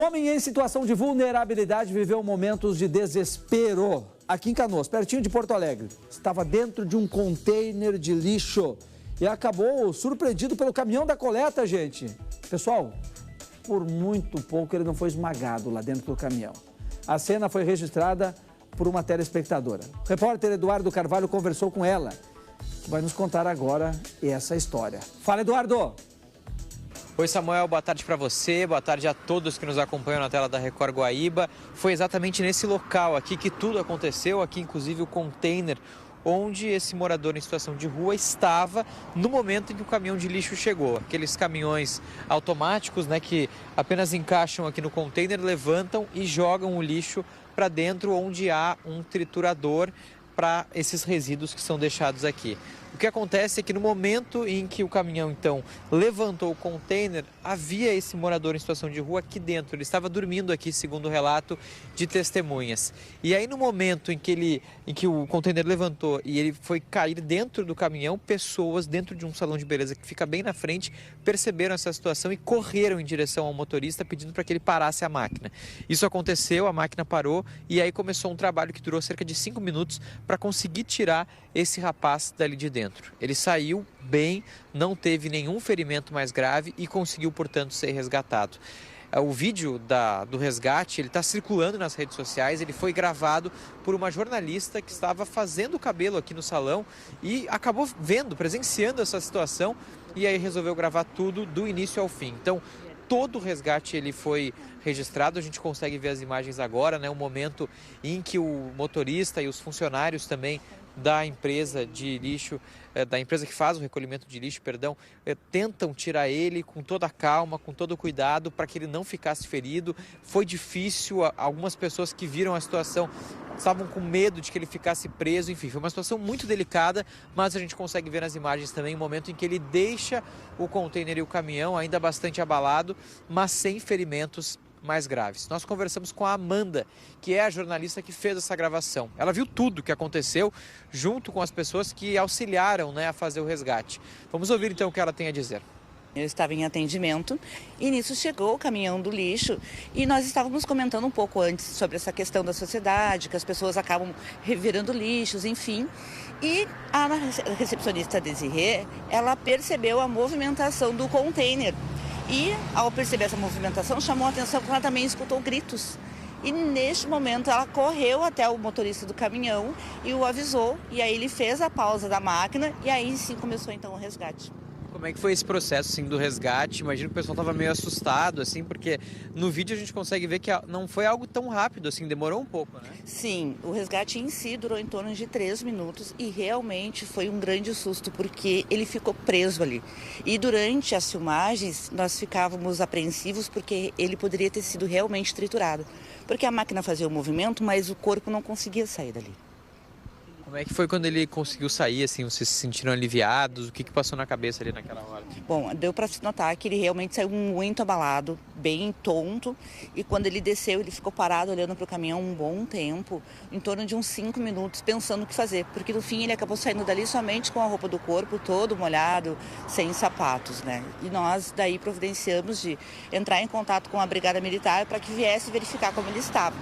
Homem em situação de vulnerabilidade viveu momentos de desespero aqui em Canoas, pertinho de Porto Alegre. Estava dentro de um container de lixo e acabou surpreendido pelo caminhão da coleta, gente. Pessoal, por muito pouco ele não foi esmagado lá dentro do caminhão. A cena foi registrada por uma telespectadora. O repórter Eduardo Carvalho conversou com ela, que vai nos contar agora essa história. Fala, Eduardo! Oi, Samuel, boa tarde para você, boa tarde a todos que nos acompanham na tela da Record Guaíba. Foi exatamente nesse local aqui que tudo aconteceu, aqui inclusive o container onde esse morador em situação de rua estava no momento em que o caminhão de lixo chegou. Aqueles caminhões automáticos, né, que apenas encaixam aqui no container, levantam e jogam o lixo para dentro onde há um triturador para esses resíduos que são deixados aqui. O que acontece é que no momento em que o caminhão, então, levantou o container, havia esse morador em situação de rua aqui dentro. Ele estava dormindo aqui, segundo o relato de testemunhas. E aí, no momento em que o container levantou e ele foi cair dentro do caminhão, pessoas dentro de um salão de beleza que fica bem na frente perceberam essa situação e correram em direção ao motorista pedindo para que ele parasse a máquina. Isso aconteceu, a máquina parou e aí começou um trabalho que durou cerca de 5 minutos para conseguir tirar esse rapaz dali de dentro. Ele saiu bem, não teve nenhum ferimento mais grave e conseguiu, portanto, ser resgatado. O vídeo do resgate, ele está circulando nas redes sociais, ele foi gravado por uma jornalista que estava fazendo o cabelo aqui no salão e acabou presenciando essa situação e aí resolveu gravar tudo do início ao fim. Então, todo o resgate ele foi registrado, a gente consegue ver as imagens agora, né? O momento em que o motorista e os funcionários também da empresa de lixo, da empresa que faz o recolhimento de lixo, tentam tirar ele com toda a calma, com todo o cuidado, para que ele não ficasse ferido. Foi difícil, algumas pessoas que viram a situação estavam com medo de que ele ficasse preso, enfim, foi uma situação muito delicada, mas a gente consegue ver nas imagens também o momento em que ele deixa o container e o caminhão ainda bastante abalado, mas sem ferimentos mais graves. Nós conversamos com a Amanda, que é a jornalista que fez essa gravação. Ela viu tudo o que aconteceu junto com as pessoas que auxiliaram, né, a fazer o resgate. Vamos ouvir então o que ela tem a dizer. Eu estava em atendimento e nisso chegou o caminhão do lixo e nós estávamos comentando um pouco antes sobre essa questão da sociedade, que as pessoas acabam revirando lixos, enfim. E a recepcionista Desirê, ela percebeu a movimentação do container e ao perceber essa movimentação chamou a atenção porque ela também escutou gritos. E neste momento ela correu até o motorista do caminhão e o avisou e aí ele fez a pausa da máquina e aí sim começou então o resgate. Como é que foi esse processo assim, do resgate? Imagino que o pessoal estava meio assustado, assim, porque no vídeo a gente consegue ver que não foi algo tão rápido, assim, demorou um pouco, né? Sim, o resgate em si durou em torno de 3 minutos e realmente foi um grande susto, porque ele ficou preso ali. E durante as filmagens nós ficávamos apreensivos porque ele poderia ter sido realmente triturado. Porque a máquina fazia o movimento, mas o corpo não conseguia sair dali. Como é que foi quando ele conseguiu sair, assim, vocês se sentiram aliviados? O que passou na cabeça ali naquela hora? Bom, deu para se notar que ele realmente saiu muito abalado, bem tonto, e quando ele desceu, ele ficou parado olhando para o caminhão um bom tempo, em torno de uns 5 minutos, pensando o que fazer, porque no fim ele acabou saindo dali somente com a roupa do corpo todo molhado, sem sapatos, né? E nós daí providenciamos de entrar em contato com a Brigada Militar para que viesse verificar como ele estava.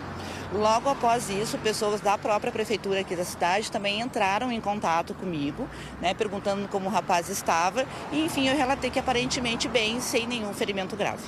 Logo após isso, pessoas da própria prefeitura aqui da cidade também entraram em contato comigo, né, perguntando como o rapaz estava. E, enfim, eu relatei que aparentemente bem, sem nenhum ferimento grave.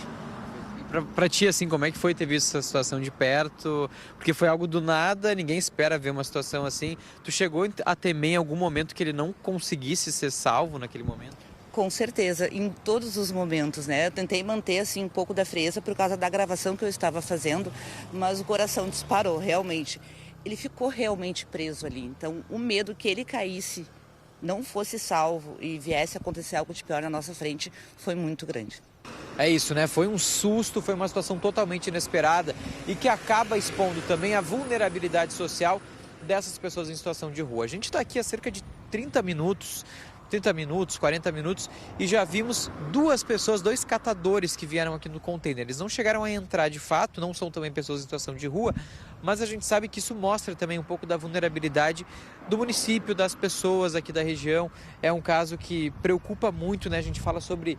Pra ti, assim, como é que foi ter visto essa situação de perto? Porque foi algo do nada, ninguém espera ver uma situação assim. Tu chegou a temer em algum momento que ele não conseguisse ser salvo naquele momento? Com certeza, em todos os momentos, né? Eu tentei manter assim um pouco da frieza por causa da gravação que eu estava fazendo, mas o coração disparou, realmente. Ele ficou realmente preso ali, então o medo que ele caísse, não fosse salvo e viesse a acontecer algo de pior na nossa frente foi muito grande. É isso, né? Foi um susto, foi uma situação totalmente inesperada e que acaba expondo também a vulnerabilidade social dessas pessoas em situação de rua. A gente está aqui há cerca de 30 minutos, 40 minutos, e já vimos 2 pessoas, 2 catadores que vieram aqui no container. Eles não chegaram a entrar de fato, não são também pessoas em situação de rua, mas a gente sabe que isso mostra também um pouco da vulnerabilidade do município, das pessoas aqui da região. É um caso que preocupa muito, né? A gente fala sobre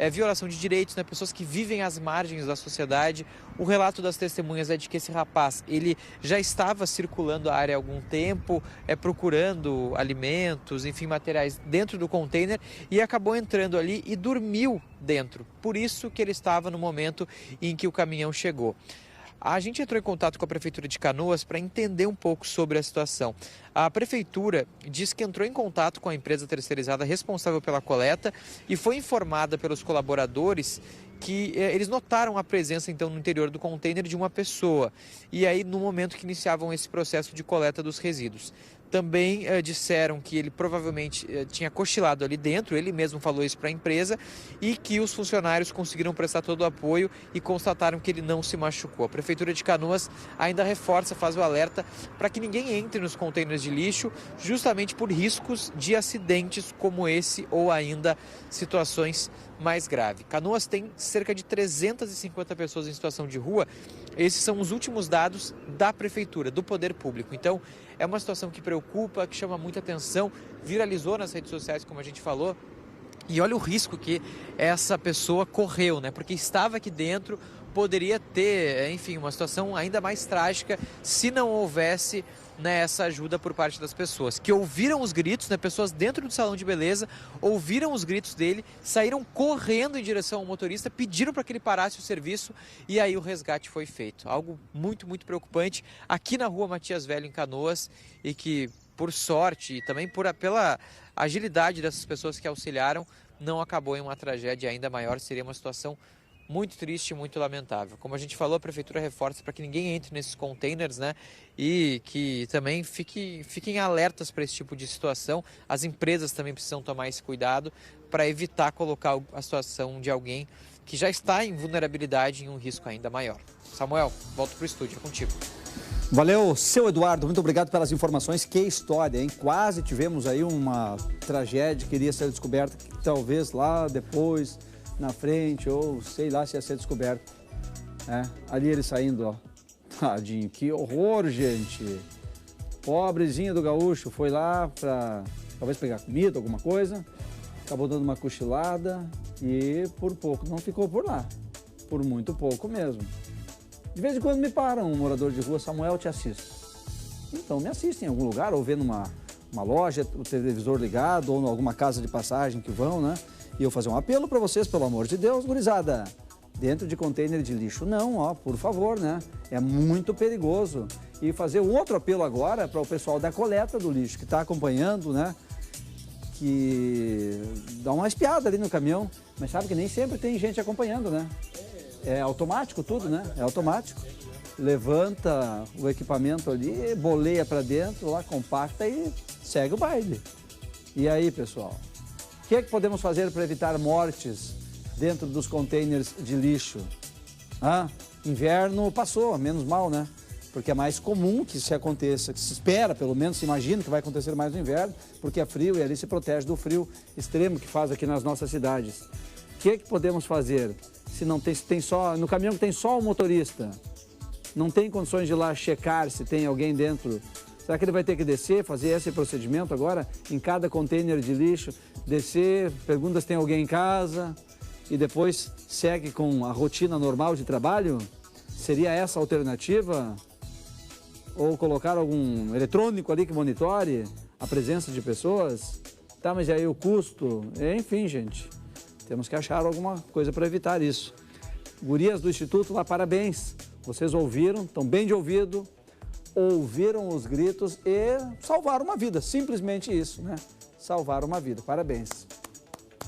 violação de direitos, né? Pessoas que vivem às margens da sociedade. O relato das testemunhas é de que esse rapaz, ele já estava circulando a área há algum tempo, procurando alimentos, enfim, materiais dentro do container e acabou entrando ali e dormiu dentro. Por isso que ele estava no momento em que o caminhão chegou. A gente entrou em contato com a Prefeitura de Canoas para entender um pouco sobre a situação. A Prefeitura diz que entrou em contato com a empresa terceirizada responsável pela coleta e foi informada pelos colaboradores que eles notaram a presença, então, no interior do container de uma pessoa. E aí, no momento que iniciavam esse processo de coleta dos resíduos. Também disseram que ele provavelmente tinha cochilado ali dentro, ele mesmo falou isso para a empresa, e que os funcionários conseguiram prestar todo o apoio e constataram que ele não se machucou. A Prefeitura de Canoas ainda reforça, faz o alerta para que ninguém entre nos contêineres de lixo, justamente por riscos de acidentes como esse ou ainda situações mais graves. Canoas tem cerca de 350 pessoas em situação de rua. Esses são os últimos dados da Prefeitura, do Poder Público. Então, é uma situação que preocupa, que chama muita atenção, viralizou nas redes sociais, como a gente falou. E olha o risco que essa pessoa correu, né? Porque estava aqui dentro, poderia ter, enfim, uma situação ainda mais trágica se não houvesse, né, essa ajuda por parte das pessoas, que ouviram os gritos, né, pessoas dentro do salão de beleza, ouviram os gritos dele, saíram correndo em direção ao motorista, pediram para que ele parasse o serviço e aí o resgate foi feito. Algo muito, muito preocupante aqui na rua Matias Velho, em Canoas, e que, por sorte e também pela agilidade dessas pessoas que auxiliaram, não acabou em uma tragédia ainda maior. Seria uma situação muito triste e muito lamentável. Como a gente falou, a Prefeitura reforça para que ninguém entre nesses containers, né? E que também fiquem alertas para esse tipo de situação. As empresas também precisam tomar esse cuidado para evitar colocar a situação de alguém que já está em vulnerabilidade em um risco ainda maior. Samuel, volto para o estúdio, é contigo. Valeu, seu Eduardo, muito obrigado pelas informações. Que história, hein? Quase tivemos aí uma tragédia que iria ser descoberta, que talvez lá depois, na frente, ou sei lá se ia ser descoberto. Ali ele saindo, ó. Tadinho, que horror, gente. Pobrezinho do gaúcho, foi lá para talvez pegar comida, alguma coisa, acabou dando uma cochilada e por pouco não ficou por lá. Por muito pouco mesmo. De vez em quando me param um morador de rua: Samuel, te assisto. Então me assistem em algum lugar, ou vendo uma loja, o televisor ligado, ou em alguma casa de passagem que vão, né? E eu fazer um apelo para vocês, pelo amor de Deus, gurizada, dentro de container de lixo não, ó, por favor, né? É muito perigoso. E fazer um outro apelo agora para o pessoal da coleta do lixo, que está acompanhando, né? Que dá uma espiada ali no caminhão, mas sabe que nem sempre tem gente acompanhando, né? É automático tudo, né? É automático. Levanta o equipamento ali, boleia para dentro, lá compacta e segue o baile. E aí, pessoal? O que é que podemos fazer para evitar mortes dentro dos containers de lixo? Inverno passou, menos mal, né? Porque é mais comum que isso aconteça, que se espera, pelo menos se imagina que vai acontecer mais no inverno, porque é frio e ali se protege do frio extremo que faz aqui nas nossas cidades. O que é que podemos fazer? Se não tem só, no caminhão que tem só o motorista, não tem condições de ir lá checar se tem alguém dentro. Será que ele vai ter que descer, fazer esse procedimento agora em cada container de lixo? Descer, pergunta se tem alguém em casa e depois segue com a rotina normal de trabalho? Seria essa a alternativa? Ou colocar algum eletrônico ali que monitore a presença de pessoas? Tá, mas e aí o custo? Enfim, gente. Temos que achar alguma coisa para evitar isso. Gurias do Instituto, lá, parabéns. Vocês ouviram, estão bem de ouvido, ouviram os gritos e salvaram uma vida. Simplesmente isso, né? Salvaram uma vida. Parabéns.